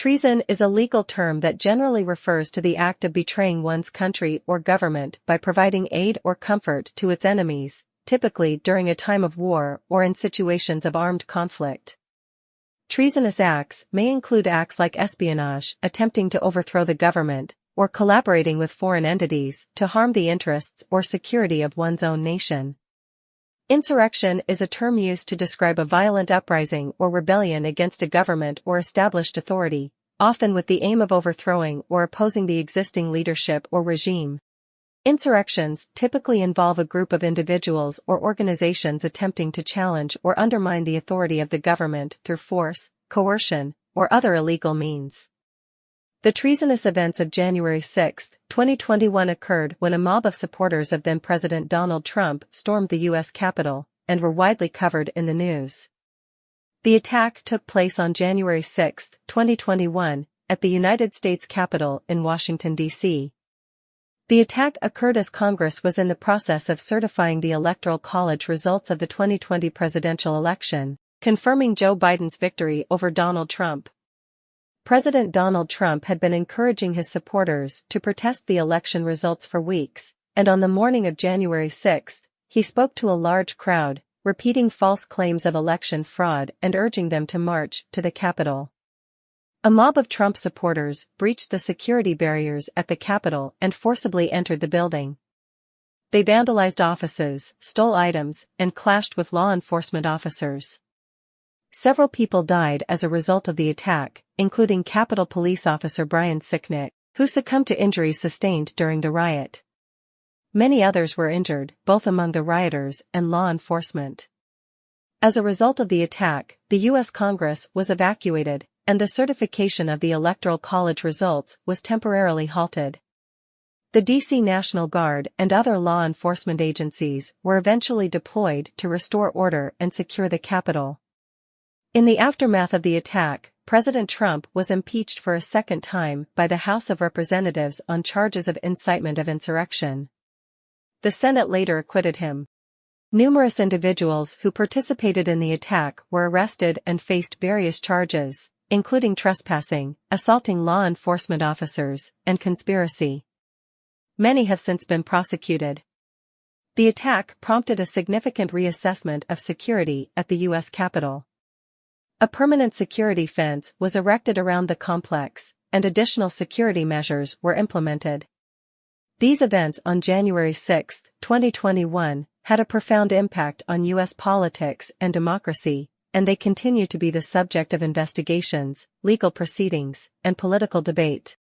Treason is a legal term that generally refers to the act of betraying one's country or government by providing aid or comfort to its enemies, typically during a time of war or in situations of armed conflict. Treasonous acts may include acts like espionage, attempting to overthrow the government, or collaborating with foreign entities to harm the interests or security of one's own nation. Insurrection is a term used to describe a violent uprising or rebellion against a government or established authority, often with the aim of overthrowing or opposing the existing leadership or regime. Insurrections typically involve a group of individuals or organizations attempting to challenge or undermine the authority of the government through force, coercion, or other illegal means. The treasonous events of January 6, 2021 occurred when a mob of supporters of then-President Donald Trump stormed the U.S. Capitol and were widely covered in the news. The attack took place on January 6, 2021, at the United States Capitol in Washington, D.C. The attack occurred as Congress was in the process of certifying the Electoral College results of the 2020 presidential election, confirming Joe Biden's victory over Donald Trump. President Donald Trump had been encouraging his supporters to protest the election results for weeks, and on the morning of January 6, he spoke to a large crowd, repeating false claims of election fraud and urging them to march to the Capitol. A mob of Trump supporters breached the security barriers at the Capitol and forcibly entered the building. They vandalized offices, stole items, and clashed with law enforcement officers. Several people died as a result of the attack, including Capitol Police Officer Brian Sicknick, who succumbed to injuries sustained during the riot. Many others were injured, both among the rioters and law enforcement. As a result of the attack, the U.S. Congress was evacuated, and the certification of the Electoral College results was temporarily halted. The D.C. National Guard and other law enforcement agencies were eventually deployed to restore order and secure the Capitol. In the aftermath of the attack, President Trump was impeached for a second time by the House of Representatives on charges of incitement of insurrection. The Senate later acquitted him. Numerous individuals who participated in the attack were arrested and faced various charges, including trespassing, assaulting law enforcement officers, and conspiracy. Many have since been prosecuted. The attack prompted a significant reassessment of security at the U.S. Capitol. A permanent security fence was erected around the complex, and additional security measures were implemented. These events on January 6, 2021, had a profound impact on U.S. politics and democracy, and they continue to be the subject of investigations, legal proceedings, and political debate.